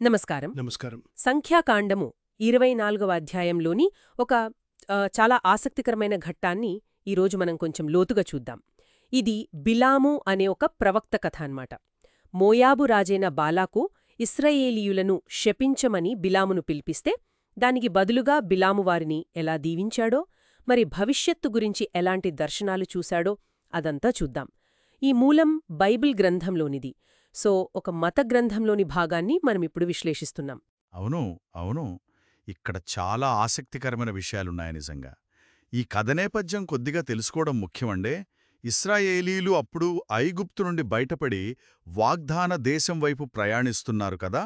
నమస్కారం. నమస్కారం. సంఖ్యాకాండము 24వ అధ్యాయంలోని ఒక చాలా ఆసక్తికరమైన ఘట్టాన్ని ఈరోజు మనం కొంచెం లోతుగా చూద్దాం. ఇది బిలాము అనే ఒక ప్రవక్త కథ అన్నమాట. మోయాబు రాజైన బాలాకు ఇశ్రాయేలీయులను శపించమని బిలామును పిలిపిస్తే దానికి బదులుగా బిలాము వారిని ఎలా దీవించాడో, మరి భవిష్యత్తు గురించి ఎలాంటి దర్శనాలు చూశాడో అదంతా చూద్దాం. ఈ మూలం బైబిల్ గ్రంథంలోనిది. సో ఒక మత గ్రంథంలోని భాగాన్ని మనమిప్పుడు విశ్లేషిస్తున్నాం. అవును. ఇక్కడ చాలా ఆసక్తికరమైన విషయాలున్నాయి నిజంగా. ఈ కథ నేపథ్యం కొద్దిగా తెలుసుకోవడం ముఖ్యమండే. ఇశ్రాయేలీలు అప్పుడు ఐగుప్తు నుండి బయటపడి వాగ్దాన దేశం వైపు ప్రయాణిస్తున్నారు కదా.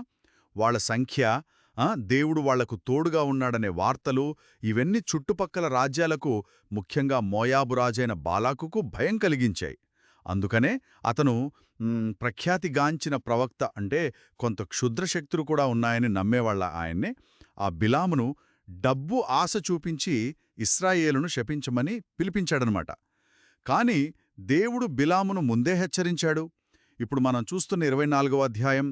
వాళ్ల సంఖ్య, దేవుడు వాళ్లకు తోడుగా ఉన్నాడనే వార్తలు, ఇవన్నీ చుట్టుపక్కల రాజ్యాలకు, ముఖ్యంగా మోయాబు రాజైన బాలాకుకు భయం కలిగించాయి. అందుకనే అతను ప్రఖ్యాతిగాంచిన ప్రవక్త, అంటే కొంత క్షుద్రశక్తులు కూడా ఉన్నాయని నమ్మేవాళ్ల ఆయన్నే, ఆ బిలామును డబ్బు ఆశ చూపించి ఇశ్రాయేలును శపించమని పిలిపించాడనమాట. కాని దేవుడు బిలామును ముందే హెచ్చరించాడు. ఇప్పుడు మనం చూస్తున్న 24వ అధ్యాయం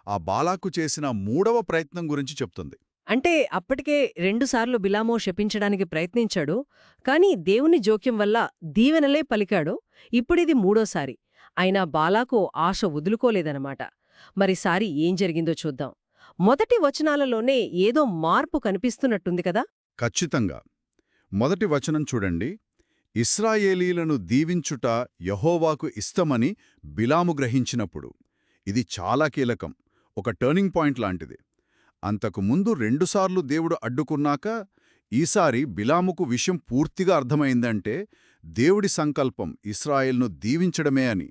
ఆ బాలాకు చేసిన 3వ ప్రయత్నం గురించి చెప్తుంది. అంటే అప్పటికే 2 సార్లు బిలాము శపించడానికి ప్రయత్నించాడు, కాని దేవుని జోక్యం వల్ల దీవెనలే పలికాడు. ఇప్పుడిది 3ఓసారి. అయినా బాలాకు ఆశ వదులుకోలేదనమాట. మరిసారి ఏం జరిగిందో చూద్దాం. మొదటి వచనాలలోనే ఏదో మార్పు కనిపిస్తున్నట్టుంది కదా. ఖచ్చితంగా. మొదటి వచనం చూడండి. ఇశ్రాయేలీలను దీవించుట యెహోవాకు ఇష్టమని బిలాము గ్రహించినప్పుడు. ఇది చాలా కీలకం, ఒక టర్నింగ్ పాయింట్ లాంటిది. అంతకుముందు 2 సార్లు దేవుడు అడ్డుకున్నాక ఈసారి బిలాముకు విషయం పూర్తిగా అర్థమైందంటే దేవుడి సంకల్పం ఇశ్రాయేల్ను దీవించడమే అని.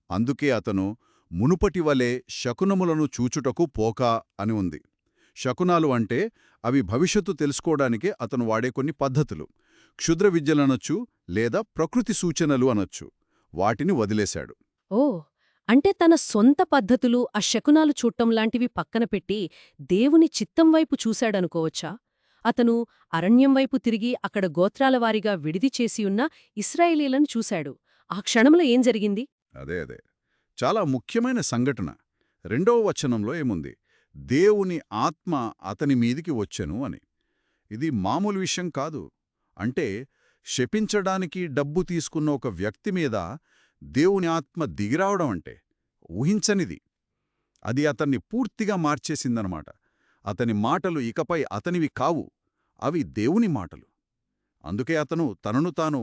అందుకే అతను మునుపటివలే శకునములను చూచుటకు పోకా అని ఉంది. శకునాలు అంటే అవి భవిష్యత్తు తెలుసుకోవడానికే అతను వాడే కొన్ని పద్ధతులు. క్షుద్ర విద్యలనొచ్చు లేదా ప్రకృతి సూచనలు అనొచ్చు. వాటిని వదిలేశాడు. ఓ, అంటే తన సొంత పద్ధతులు, ఆ శకునాలు చూడటం లాంటివి పక్కన పెట్టి దేవుని చిత్తం వైపు చూశాడనుకోవచ్చా? అతను అరణ్యం వైపు తిరిగి అక్కడ గోత్రాలవారీగా విడిది చేసియున్న ఇశ్రాయేలీలను చూశాడు. ఆ క్షణంలో ఏం జరిగింది? అదే చాలా ముఖ్యమైన సంఘటన. 2వ వచనంలో ఏముంది? దేవుని ఆత్మ అతని మీదికి వచ్చెను అని. ఇది మామూలు విషయం కాదు. అంటే శపించడానికి డబ్బు తీసుకున్న ఒక వ్యక్తి మీద దేవుని ఆత్మ దిగిరావడం అంటే ఊహించనిది. అది అతన్ని పూర్తిగా మార్చేసిందనమాట. అతని మాటలు ఇకపై అతనివి కావు, అవి దేవుని మాటలు. అందుకే అతను తనను తాను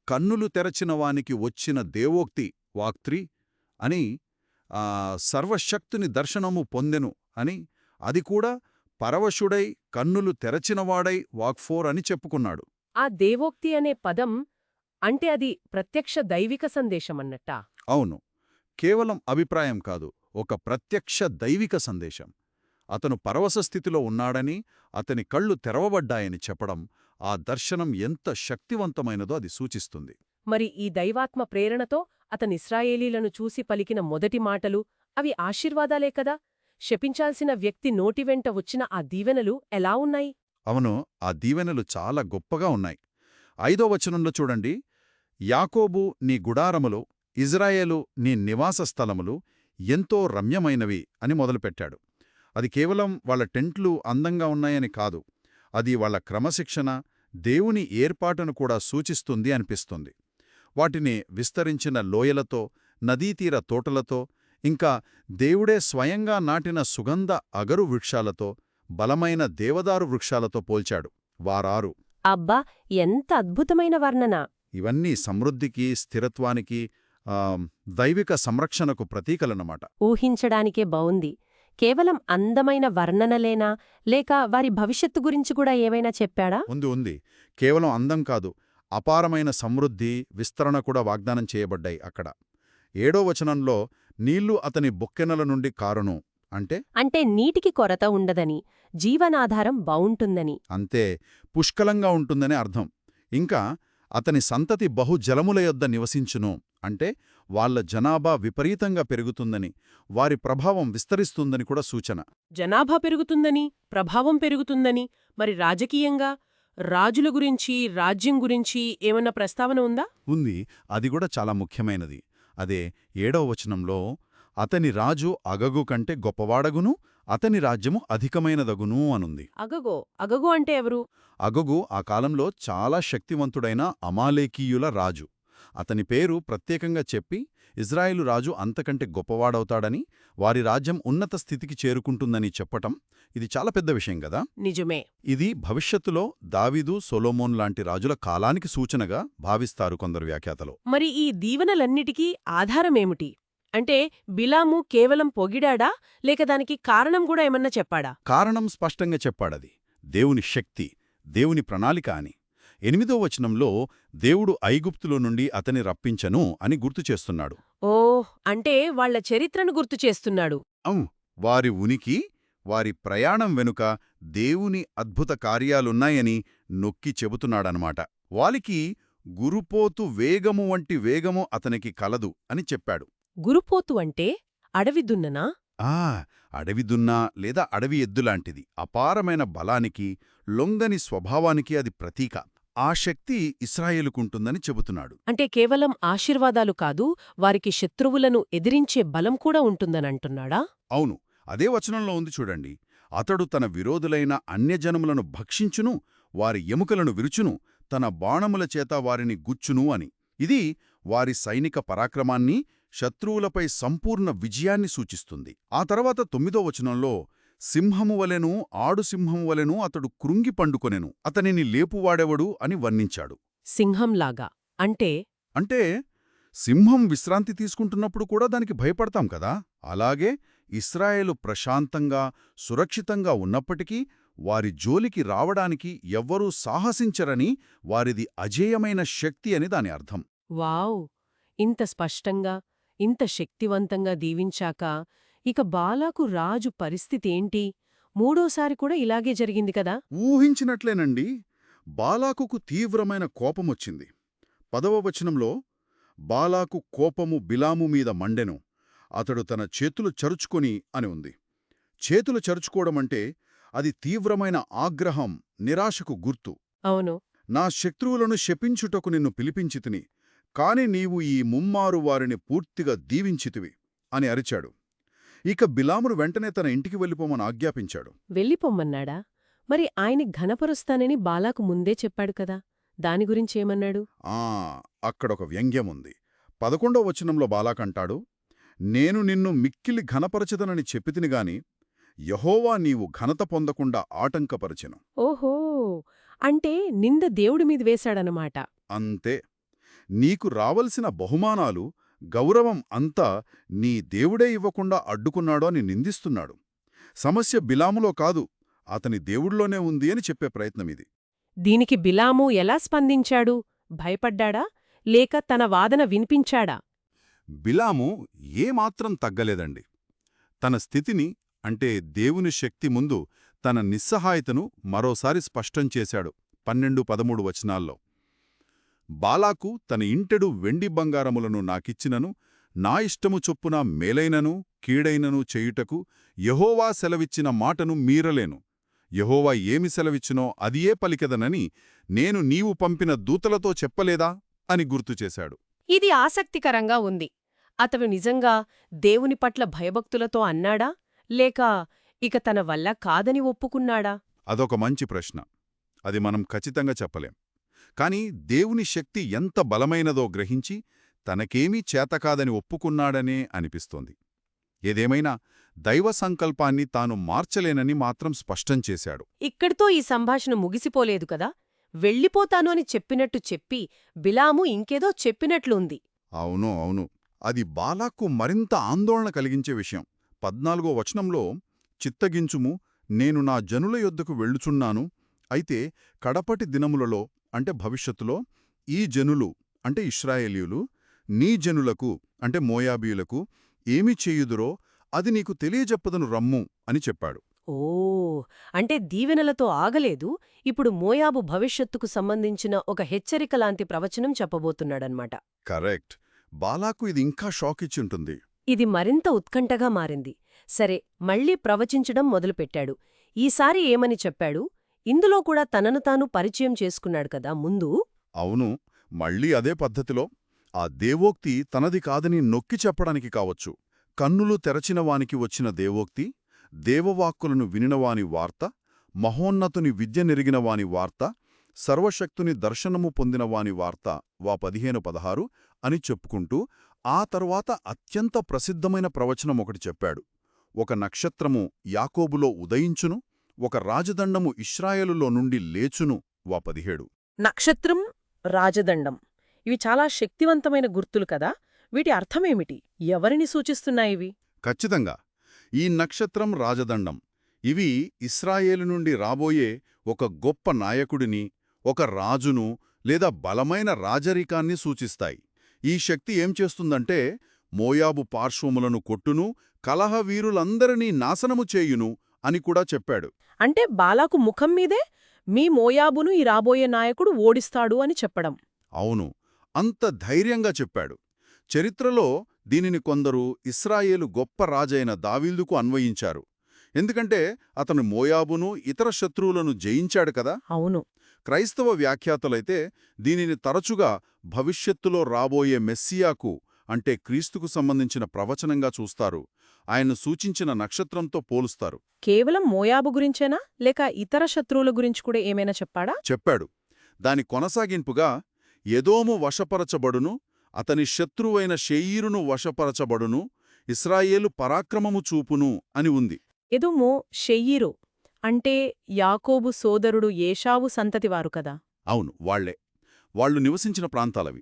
కన్నులు తెరచినవానికి వచ్చిన దేవోక్తి వాక్త్రి అని, సర్వశక్తుని దర్శనము పొందెను అని, అది కూడా పరవశుడై కన్నులు తెరచినవాడై వాక్ఫోర్ అని చెప్పుకున్నాడు. ఆ దేవోక్తి అనే పదం అంటే అది ప్రత్యక్ష దైవిక సందేశమన్నట్టా? అవును, కేవలం అభిప్రాయం కాదు, ఒక ప్రత్యక్ష దైవిక సందేశం. అతను పరవశ స్థితిలో ఉన్నాడని, అతని కళ్ళు తెరవబడ్డాయని చెప్పడం, ఆ దర్శనం ఎంత శక్తివంతమైనదో అది సూచిస్తుంది. మరి ఈ దైవాత్మ ప్రేరణతో అతను ఇశ్రాయేలీలను చూసి పలికిన మొదటి మాటలు, అవి ఆశీర్వాదాలే కదా. శపించాల్సిన వ్యక్తి నోటివెంట వచ్చిన ఆ దీవెనలు ఎలా ఉన్నాయి? అవును, ఆ దీవెనలు చాలా గొప్పగా ఉన్నాయి. 5వ వచనంలో చూడండి. యాకోబు నీ గుడారములు, ఇజ్రాయేలు నీ నివాస స్థలములు ఎంతో రమ్యమైనవి అని మొదలుపెట్టాడు. అది కేవలం వాళ్ల టెంట్లు అందంగా ఉన్నాయని కాదు, అది వాళ్ల క్రమశిక్షణ, దేవుని ఏర్పాటును కూడా సూచిస్తుంది అనిపిస్తుంది. వాటిని విస్తరించిన లోయలతో, నదీతీర తోటలతో, ఇంకా దేవుడే స్వయంగా నాటిన సుగంధ అగరు వృక్షాలతో, బలమైన దేవదారు వృక్షాలతో పోల్చాడు. వారారు. అబ్బా, ఎంత అద్భుతమైన వర్ణన! ఇవన్నీ సమృద్ధికి, స్థిరత్వానికి, దైవిక సంరక్షణకు ప్రతీకలన్నమాట. ఊహించడానికే బావుంది. కేవలం అందమైన వర్ణనలేనా, లేక వారి భవిష్యత్తు గురించి కూడా ఏమైనా చెప్పాడా? ఉంది. కేవలం అందం కాదు, అపారమైన సమృద్ధి, విస్తరణ కూడా వాగ్దానం చేయబడ్డాయి అక్కడ. 7వ వచనంలో నీళ్లు అతని బొక్కెనల నుండి కారును అంటే నీటికి కొరత ఉండదని, జీవనాధారం బావుంటుందని. అంతే, పుష్కలంగా ఉంటుందని అర్థం. ఇంకా అతని సంతతి బహుజలముల యొద్ద నివసించును అంటే వాళ్ల జనాభా విపరీతంగా పెరుగుతుందని, వారి ప్రభావం విస్తరిస్తుందని కూడా సూచన. జనాభా పెరుగుతుందని, ప్రభావం పెరుగుతుందని. మరి రాజకీయంగా రాజుల గురించి, రాజ్యం గురించి ఏమన్నా ప్రస్తావన ఉందా? ఉంది, అది కూడా చాలా ముఖ్యమైనది. అదే 7వ వచనంలో అతని రాజు అగగు కంటే గొప్పవాడగును, అతని రాజ్యము అధికమైనదగును అనుంది. అగగో అంటే ఎవరు? అగగు ఆ కాలంలో చాలా శక్తివంతుడైన అమాలేకీయుల రాజు. అతని పేరు ప్రత్యేకంగా చెప్పి ఇజ్రాయేలు రాజు అంతకంటే గొప్పవాడవుతాడని, వారి రాజ్యం ఉన్నత స్థితికి చేరుకుంటుందని చెప్పటం ఇది చాలా పెద్ద విషయం గదా. నిజమే. ఇది భవిష్యత్తులో దావీదు, సొలొమోన్ లాంటి రాజుల కాలానికి సూచనగా భావిస్తారు కొందరు వ్యాఖ్యాతలు. మరి ఈ దీవెనలన్నిటికీ ఆధారమేమిటి? అంటే బిలాము కేవలం పొగిడాడా, లేక దానికి కారణం కూడా ఏమన్నా చెప్పాడా? కారణం స్పష్టంగా చెప్పాడది. దేవుని శక్తి, దేవుని ప్రణాళిక అని. 8వ వచనంలో దేవుడు ఐగుప్తులో నుండి అతని రప్పించను అని గుర్తు చేస్తున్నాడు. అంటే వాళ్ల చరిత్రను గుర్తు చేస్తున్నాడు. వారి ఉనికి, వారి ప్రయాణం వెనుక దేవుని అద్భుత కార్యాలున్నాయని నొక్కి చెబుతున్నాడనమాట. వాలికి గురుపోతు వేగము వంటి వేగము అతనికి కలదు అని చెప్పాడు. గురుపోతు అంటే అడవి దున్ననా? అడవి దున్నా లేదా అడవి ఎద్దులాంటిది. అపారమైన బలానికి, లొంగని స్వభావానికి అది ప్రతీక. ఆ శక్తి ఇశ్రాయేలుకుంటుందని చెబుతున్నాడు. అంటే కేవలం ఆశీర్వాదాలు కాదు, వారికి శత్రువులను ఎదిరించే బలం కూడా ఉంటుందనంటున్నాడా? అవును, అదే వచనంలో ఉంది చూడండి. అతడు తన విరోధులైన అన్యజనములను భక్షించును, వారి ఎముకలను విరుచును, తన బాణముల చేత వారిని గుచ్చును అని. ఇది వారి సైనిక పరాక్రమాన్ని, శత్రువులపై సంపూర్ణ విజయాన్ని సూచిస్తుంది. ఆ తర్వాత 9వ వచనంలో సింహము వలెను, ఆడుసింహము వలెను అతడు కృంగి పండుకొనెను, అతనిని లేపువాడెవడు అని వర్ణించాడు. సింహంలాగా అంటే సింహం విశ్రాంతి తీసుకుంటున్నప్పుడు కూడా దానికి భయపడతాం కదా, అలాగే ఇశ్రాయేలు ప్రశాంతంగా, సురక్షితంగా ఉన్నప్పటికీ వారి జోలికి రావడానికి ఎవ్వరూ సాహసించరని, వారిది అజేయమైన శక్తి అని దాని అర్థం. వావ్! ఇంత స్పష్టంగా, ఇంత శక్తివంతంగా దీవించాక ఇక బాలాకు రాజు పరిస్థితేంటి? మూడోసారి కూడా ఇలాగే జరిగింది కదా? ఊహించినట్లేనండి. బాలాకుకు తీవ్రమైన కోపమొచ్చింది. 10వ వచనంలో బాలాకు కోపము బిలాము మీద మండెను, అతడు తన చేతులు చరుచుకొని అని ఉంది. చేతులు చరుచుకోవడమంటే అది తీవ్రమైన ఆగ్రహం, నిరాశకు గుర్తు. అవును. నా శత్రువులను శపించుటకు నిన్ను పిలిపించితిని, కాని నీవు ఈ ముమ్మారు వారిని పూర్తిగా దీవించితివి అని అరిచాడు. ఇక బిలామును వెంటనే తన ఇంటికి వెళ్ళిపోమని ఆజ్ఞాపించాడు. వెళ్ళిపోమ్మన్నాడా? మరి ఆయన్ని ఘనపరుస్తానని బాలాకు ముందే చెప్పాడు కదా, దాని గురించేమన్నాడు? అక్కడొక వ్యంగ్యముంది. 11వ వచనంలో బాలాకంటాడు, నేను నిన్ను మిక్కిలి ఘనపరచదనని చెప్పితినిగాని యెహోవా నీవు ఘనత పొందకుండా ఆటంకపరచెను. ఓహో, అంటే నింద దేవుడి మీద వేశాడనమాట. అంతే. నీకు రావలసిన బహుమానాలు, గౌరవం అంతా నీ దేవుడే ఇవ్వకుండా అడ్డుకున్నాడు అని నిందిస్తున్నాడు. సమస్య బిలాములో కాదు, అతని దేవుళ్లోనే ఉంది అని చెప్పే ప్రయత్నమిది. దీనికి బిలాము ఎలా స్పందించాడు? భయపడ్డాడా, లేక తన వాదన వినిపించాడా? బిలాము ఏమాత్రం తగ్గలేదండి. తన స్థితిని, అంటే దేవుని శక్తి ముందు తన నిస్సహాయతను మరోసారి స్పష్టం చేశాడు 12-13 వచనాల్లో. బాలాకు తన ఇంటెడు వెండి బంగారములను నాకిచ్చినను, నా ఇష్టము చొప్పున మేలైనను కీడైనను చేయుటకు యెహోవా సెలవిచ్చిన మాటను మీరలేను. యెహోవా ఏమి సెలవిచ్చినో అదియే పలికెదనని నేను నీవు పంపిన దూతలతో చెప్పలేదా అని గుర్తుచేశాడు. ఇది ఆసక్తికరంగా ఉంది. అతడు నిజంగా దేవుని పట్ల భయభక్తులతో అన్నాడా, లేక ఇక తన వల్ల కాదని ఒప్పుకున్నాడా? అదొక మంచి ప్రశ్న. అది మనం ఖచ్చితంగా చెప్పలేం. కాని దేవుని శక్తి ఎంత బలమైనదో గ్రహించి తనకేమీ చేతకాదని ఒప్పుకున్నాడనే అనిపిస్తోంది. ఏదేమైనా దైవ సంకల్పాన్ని తాను మార్చలేనని మాత్రం స్పష్టం చేశాడు. ఇక్కడితో ఈ సంభాషణ ముగిసిపోలేదు కదా. వెళ్ళిపోతాను అని చెప్పినట్టు చెప్పి బిలాము ఇంకేదో చెప్పినట్లుంది. అవును. అది బాలాకు మరింత ఆందోళన కలిగించే విషయం. 14వ వచనంలో చిత్తగించుము, నేను నా జనుల యొద్దకు వెళ్ళుచున్నాను. అయితే కడపటి దినములలో, అంటే భవిష్యత్తులో, ఈ జనులు, అంటే ఇశ్రాయేలీయులు, నీ జనులకు, అంటే మోయాబీయులకు ఏమి చేయుదురో అది నీకు తెలియజెప్పదను రమ్ము అని చెప్పాడు. అంటే దీవెనలతో ఆగలేదు, ఇప్పుడు మోయాబు భవిష్యత్తుకు సంబంధించిన ఒక హెచ్చరికలాంటి ప్రవచనం చెప్పబోతున్నాడన్మాట. కరెక్ట్. బాలాకు ఇది ఇంకా షాకిచ్చుంటుంది. ఇది మరింత ఉత్కంఠగా మారింది. సరే, మళ్లీ ప్రవచించడం మొదలుపెట్టాడు. ఈసారి ఏమని చెప్పాడు? ఇందులో కూడా తనను తాను పరిచయం చేసుకున్నాడు కదా ముందు. అవును, మళ్ళీ అదే పద్ధతిలో. ఆ దేవోక్తి తనది కాదని నొక్కి చెప్పడానికి కావచ్చు. కన్నులు తెరచినవానికి వచ్చిన దేవోక్తి, దేవవాక్కులను వినినవాని వార్త, మహోన్నతుని విద్య నెరిగినవాని వార్త, సర్వశక్తుని దర్శనము పొందినవాని వార్త వా 15-16 అని చెప్పుకుంటూ ఆ తరువాత అత్యంత ప్రసిద్ధమైన ప్రవచనం ఒకటి చెప్పాడు. ఒక నక్షత్రము యాకోబులో ఉదయించును, ఒక రాజదండము ఇశ్రాయేలులో నుండి లేచును వా 17. నక్షత్రం, రాజదండం ఇవి చాలా శక్తివంతమైన గుర్తులు కదా. వీటి అర్థమేమిటి? ఎవరిని సూచిస్తున్నాయివి? ఖచ్చితంగా ఈ నక్షత్రం, రాజదండం ఇవి ఇశ్రాయేలు నుండి రాబోయే ఒక గొప్ప నాయకుడిని, ఒక రాజును లేదా బలమైన రాజరికాన్ని సూచిస్తాయి. ఈ శక్తి ఏం చేస్తుందంటే మోయాబు పార్శ్వములను కొట్టును, కలహవీరులందరినీ నాశనము చేయును అని కూడా చెప్పాడు. అంటే బాలాకు ముఖం మీదే మీ మోయాబును ఈ రాబోయే నాయకుడు ఓడిస్తాడు అని చెప్పడం. అవును, అంత ధైర్యంగా చెప్పాడు. చరిత్రలో దీనిని కొందరు ఇశ్రాయేలు గొప్ప రాజైన దావీదుకు అన్వయించారు. ఎందుకంటే అతను మోయాబును, ఇతర శత్రువులను జయించాడు కదా. అవును. క్రైస్తవ వ్యాఖ్యాతలైతే దీనిని తరచుగా భవిష్యత్తులో రాబోయే మెస్సియాకు, అంటే క్రీస్తుకు సంబంధించిన ప్రవచనంగా చూస్తారు. ఆయన సూచించిన నక్షత్రంతో పోలుస్తారు. కేవలం మోయాబు గురించేనా, లేక ఇతర శత్రువుల గురించి కూడా ఏమైనా చెప్పాడా? చెప్పాడు. దాని కొనసాగింపుగా ఎదోము వశపరచబడును, అతని శత్రువైన షెయీరును వశపరచబడును, ఇశ్రాయేలు పరాక్రమము చూపును అని ఉంది. ఎదోము, షెయీరు అంటే యాకోబు సోదరుడు ఏషావు సంతతివారు కదా. అవును, వాళ్లే. వాళ్లు నివసించిన ప్రాంతాలవి.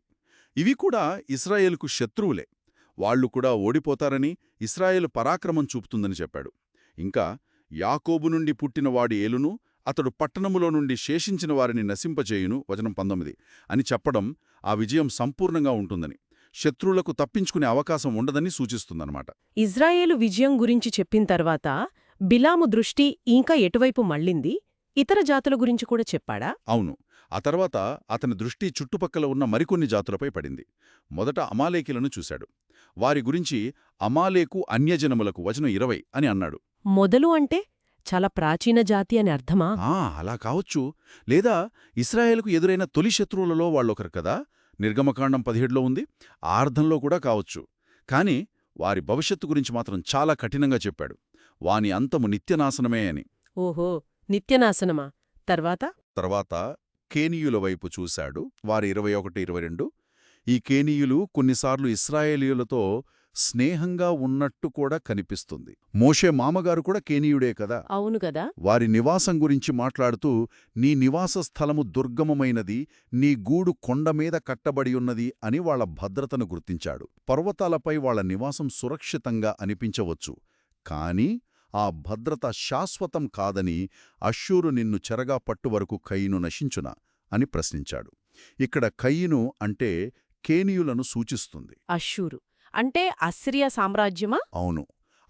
ఇవి కూడా ఇశ్రాయేలుకు శత్రువులే. వాళ్లు కూడా ఓడిపోతారని, ఇశ్రాయేలు పరాక్రమం చూపుతుందని చెప్పాడు. ఇంకా యాకోబు నుండి పుట్టినవాడి ఏలును, అతడు పట్టణములో నుండి శేషించిన వారిని నశింపజేయును వచనం 19 అని చెప్పడం ఆ విజయం సంపూర్ణంగా ఉంటుందని, శత్రువులకు తప్పించుకునే అవకాశం ఉండదని సూచిస్తుందన్నమాట. ఇజ్రాయేలు విజయం గురించి చెప్పిన తర్వాత బిలాము దృష్టి ఇంకా ఎటువైపు మళ్ళింది? ఇతర జాతుల గురించి కూడా చెప్పాడా? అవును, ఆ తర్వాత అతని దృష్టి చుట్టుపక్కల ఉన్న మరికొన్ని జాతులపై పడింది. మొదట అమాలేకీలను చూశాడు. వారి గురించి అమాలేకు అన్యజనములకు వచనం 20 అని అన్నాడు. మొదలు అంటే చాలా ప్రాచీన జాతి అని అర్థమా? అలా కావచ్చు. లేదా ఇశ్రాయేలుకు ఎదురైన తొలి శత్రువులలో వాళ్ళొకరు కదా. నిర్గమకాండం 17లో ఉంది. ఆ అర్థంలో కూడా కావచ్చు. కాని వారి భవిష్యత్తు గురించి మాత్రం చాలా కఠినంగా చెప్పాడు. వాని అంతము నిత్యనాశనమే అని. ఓహో, నిత్యనాశనమా? తర్వాత కేనీయుల వైపు చూశాడు. వారి 21-22. ఈ కేనీయులు కొన్నిసార్లు ఇశ్రాయేలీయులతో స్నేహంగా ఉన్నట్టు కూడా కనిపిస్తుంది. మోషే మామగారు కూడా కేనీయుడే కదా. అవును కదా. వారి నివాసం గురించి మాట్లాడుతూ, నీ నివాస స్థలము దుర్గమమైనది, నీ గూడు కొండమీద కట్టబడియున్నది అని వాళ్ల భద్రతను గుర్తించాడు. పర్వతాలపై వాళ్ల నివాసం సురక్షితంగా అనిపించవచ్చు, కాని ఆ భద్రత శాశ్వతం కాదని, అష్షూరు నిన్ను చెరగా పట్టువరకు కయీను నశించునా అని ప్రశ్నించాడు. ఇక్కడ కయీను అంటే కేనీయులను సూచిస్తుంది. అష్షూరు అంటే అస్సిరియా సామ్రాజ్యమా? అవును,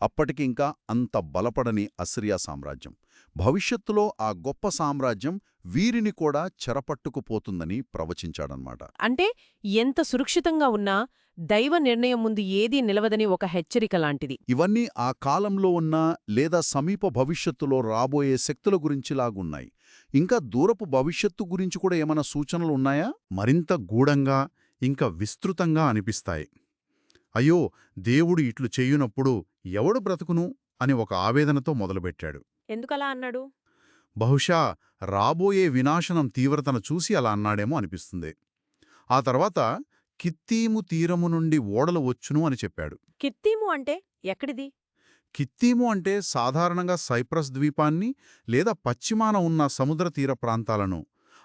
అప్పటికింకా అంత బలపడని అస్సిరియా సామ్రాజ్యం. భవిష్యత్తులో ఆ గొప్ప సామ్రాజ్యం వీరిని కూడా చెరపట్టుకుపోతుందని ప్రవచించాడన్నమాట. అంటే ఎంత సురక్షితంగా ఉన్నా దైవ నిర్ణయం ముందు ఏదీ నిలవదని ఒక హెచ్చరిక లాంటిది. ఇవన్నీ ఆ కాలంలో ఉన్న లేదా సమీప భవిష్యత్తులో రాబోయే శక్తుల గురించిలాగున్నాయి. ఇంకా దూరపు భవిష్యత్తు గురించి కూడా ఏమైనా సూచనలు ఉన్నాయా? మరింత గూఢంగా ఇంకా విస్తృతంగా అనిపిస్తాయి. అయ్యో, దేవుడు ఇట్లు చెయ్యునప్పుడు ఎవడు బ్రతుకును అని ఒక ఆవేదనతో మొదలుపెట్టాడు. ఎందుకలా అన్నాడు? బహుశా రాబోయే వినాశనం తీవ్రతను చూసి అలా అన్నాడేమో అనిపిస్తుంది. ఆ తర్వాత కిత్తీము తీరము నుండి ఓడలు వచ్చును అని చెప్పాడు. కిత్తీము అంటే ఎక్కడిది? కిత్తీము అంటే సాధారణంగా సైప్రస్ ద్వీపాన్ని లేదా పశ్చిమాన ఉన్న సముద్ర తీర ప్రాంతాలను,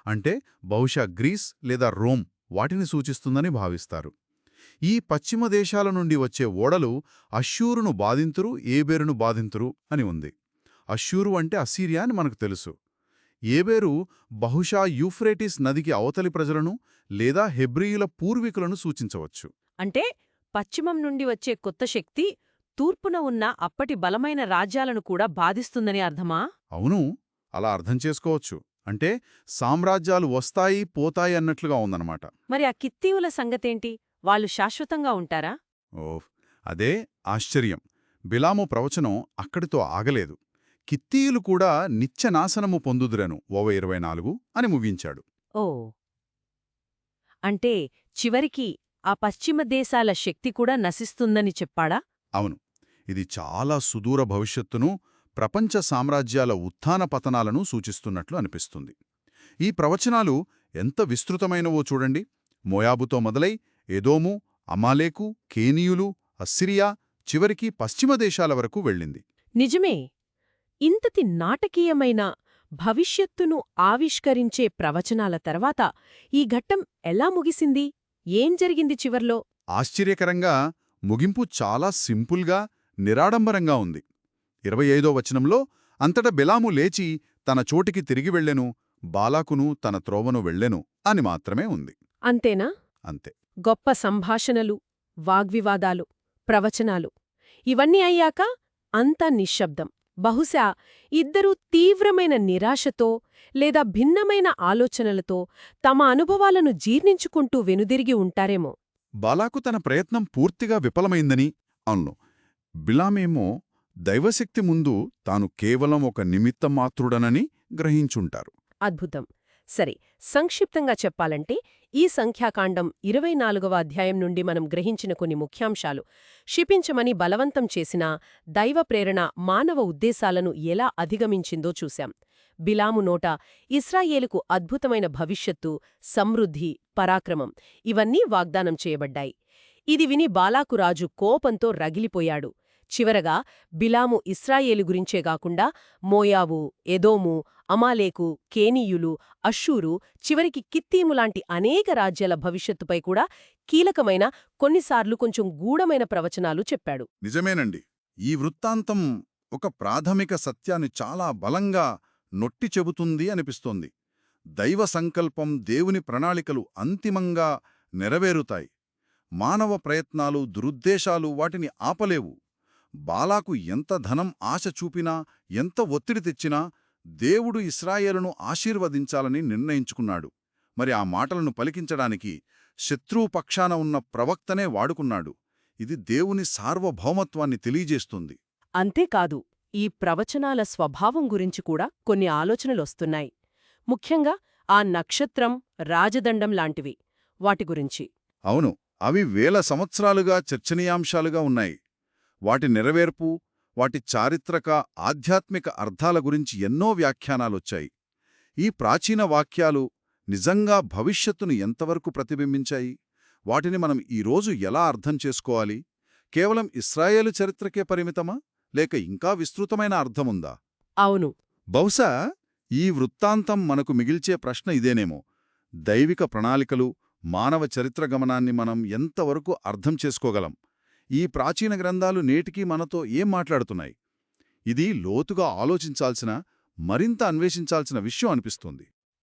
అంటే బహుశా గ్రీస్ లేదా రోమ్ వాటిని సూచిస్తుందని భావిస్తారు. ఈ పశ్చిమ దేశాల నుండి వచ్చే ఓడలు అష్షూరును బాధింతురు, ఏబేరును బాధింతురు అని ఉంది. అష్షూరు అంటే అస్సీరియా అని మనకు తెలుసు. ఏబేరు బహుశా యూఫ్రేటిస్ నదికి అవతలి ప్రజలను లేదా హెబ్రీయుల పూర్వీకులను సూచించవచ్చు. అంటే పశ్చిమం నుండి వచ్చే కొత్త శక్తి తూర్పున ఉన్న అప్పటి బలమైన రాజ్యాలను కూడా బాధిస్తుందని అర్థమా? అవును, అలా అర్థం చేసుకోవచ్చు. అంటే సామ్రాజ్యాలు వస్తాయి పోతాయి అన్నట్లుగా ఉందన్నమాట. మరి ఆ కిత్తీవుల సంగతేంటి? వాళ్ళు శాశ్వతంగా ఉంటారా? అదే ఆశ్చర్యం. బిలాము ప్రవచనం అక్కడితో ఆగలేదు. కిత్తీయులు కూడా నిత్యనాశనము పొందుదురెను 24 అని ముగించాడు. ఓ, అంటే చివరికి ఆ పశ్చిమ దేశాల శక్తి కూడా నశిస్తుందని చెప్పాడా? అవును, ఇది చాలా సుదూర భవిష్యత్తును, ప్రపంచ సామ్రాజ్యాల ఉత్థాన పతనాలను సూచిస్తున్నట్లు అనిపిస్తుంది. ఈ ప్రవచనాలు ఎంత విస్తృతమైనవో చూడండి. మోయాబుతో మొదలై ఎదోము, అమాలేకు, కేనీయులు, అస్సిరియా, చివరికి పశ్చిమ దేశాల వరకు వెళ్ళింది. నిజమే. ఇంతటి నాటకీయమైన భవిష్యత్తును ఆవిష్కరించే ప్రవచనాల తర్వాత ఈ ఘట్టం ఎలా ముగిసింది? ఏం జరిగింది చివర్లో? ఆశ్చర్యకరంగా ముగింపు చాలా సింపుల్గా, నిరాడంబరంగా ఉంది. 25వ వచనంలో అంతట బిలాము లేచి తన చోటికి తిరిగి వెళ్ళెను, బాలాకును తన త్రోవను వెళ్ళెను అని మాత్రమే ఉంది. అంతేనా? అంతే. గొప్ప సంభాషణలు, వాగ్వివాదాలు, ప్రవచనాలు ఇవన్నీ అయ్యాక అంతా నిశ్శబ్దం. బహుశా ఇద్దరూ తీవ్రమైన నిరాశతో లేదా భిన్నమైన ఆలోచనలతో తమ అనుభవాలను జీర్ణించుకుంటూ వెనుదిరిగి ఉంటారేమో. బాలాకు తన ప్రయత్నం పూర్తిగా విఫలమైందని, అవును, బిలామేమో దైవశక్తి ముందు తాను కేవలం ఒక నిమిత్తమాత్రుడనని గ్రహించుంటారు. అద్భుతం. సరే, సంక్షిప్తంగా చెప్పాలంటే ఈ సంఖ్యాకాండం 24వ అధ్యాయం నుండి మనం గ్రహించిన కొన్ని ముఖ్యాంశాలు క్షిపించమని బలవంతం చేసిన దైవ ప్రేరణ మానవ ఉద్దేశాలను ఎలా అధిగమించిందో చూశాం. బిలాము నోట ఇశ్రాయేలుకు అద్భుతమైన భవిష్యత్తు, సమృద్ధి, పరాక్రమం ఇవన్నీ వాగ్దానం చేయబడ్డాయి. ఇది విని బాలాకు రాజు కోపంతో రగిలిపోయాడు. చివరగా బిలాము ఇశ్రాయేలు గురించే గాకుండా మోయాబు, ఎదోము, అమాలేకు, కేనీయులు, అష్షూరు, చివరికి కిత్తీము లాంటి అనేక రాజ్యాల భవిష్యత్తుపై కూడా కీలకమైన, కొన్నిసార్లు కొంచెం గూఢమైన ప్రవచనాలు చెప్పాడు. నిజమేనండి. ఈ వృత్తాంతం ఒక ప్రాథమిక సత్యాన్ని చాలా బలంగా నొట్టి చెబుతుంది అనిపిస్తోంది. దైవ సంకల్పం, దేవుని ప్రణాళికలు అంతిమంగా నెరవేరుతాయి. మానవ ప్రయత్నాలు, దురుద్దేశాలు వాటిని ఆపలేవు. బాలాకు ఎంత ధనం ఆశ చూపినా, ఎంత ఒత్తిడి తెచ్చినా దేవుడు ఇశ్రాయేలును ఆశీర్వదించాలని నిర్ణయించుకున్నాడు. మరి ఆ మాటలను పలికించడానికి శత్రువు పక్షాన ఉన్న ప్రవక్తనే వాడుకున్నాడు. ఇది దేవుని సార్వభౌమత్వాన్ని తెలియజేస్తుంది. అంతేకాదు, ఈ ప్రవచనాల స్వభావం గురించి కూడా కొన్ని ఆలోచనలొస్తున్నాయి. ముఖ్యంగా ఆ నక్షత్రం, రాజదండం లాంటివి, వాటి గురించి. అవును, అవి వేల సంవత్సరాలుగా చర్చనీయాంశాలుగా ఉన్నాయి. వాటి నెరవేర్పు, వాటి చారిత్రక, ఆధ్యాత్మిక అర్థాల గురించి ఎన్నో వ్యాఖ్యానాలొచ్చాయి. ఈ ప్రాచీన వాక్యాలు నిజంగా భవిష్యత్తును ఎంతవరకు ప్రతిబింబించాయి? వాటిని మనం ఈరోజు ఎలా అర్థం చేసుకోవాలి? కేవలం ఇశ్రాయేలు చరిత్రకే పరిమితమా, లేక ఇంకా విస్తృతమైన అర్థముందా? అవును. బహుశా ఈ వృత్తాంతం మనకు మిగిల్చే ప్రశ్న ఇదేనేమో. దైవిక ప్రణాళికలు, మానవ చరిత్ర గమనాన్ని మనం ఎంతవరకు అర్థం చేసుకోగలం? ఈ ప్రాచీన గ్రంథాలు నేటికీ మనతో ఏం మాట్లాడుతున్నాయి? ఇది లోతుగా ఆలోచించాల్సిన, మరింత అన్వేషించాల్సిన విషయం అనిపిస్తుంది.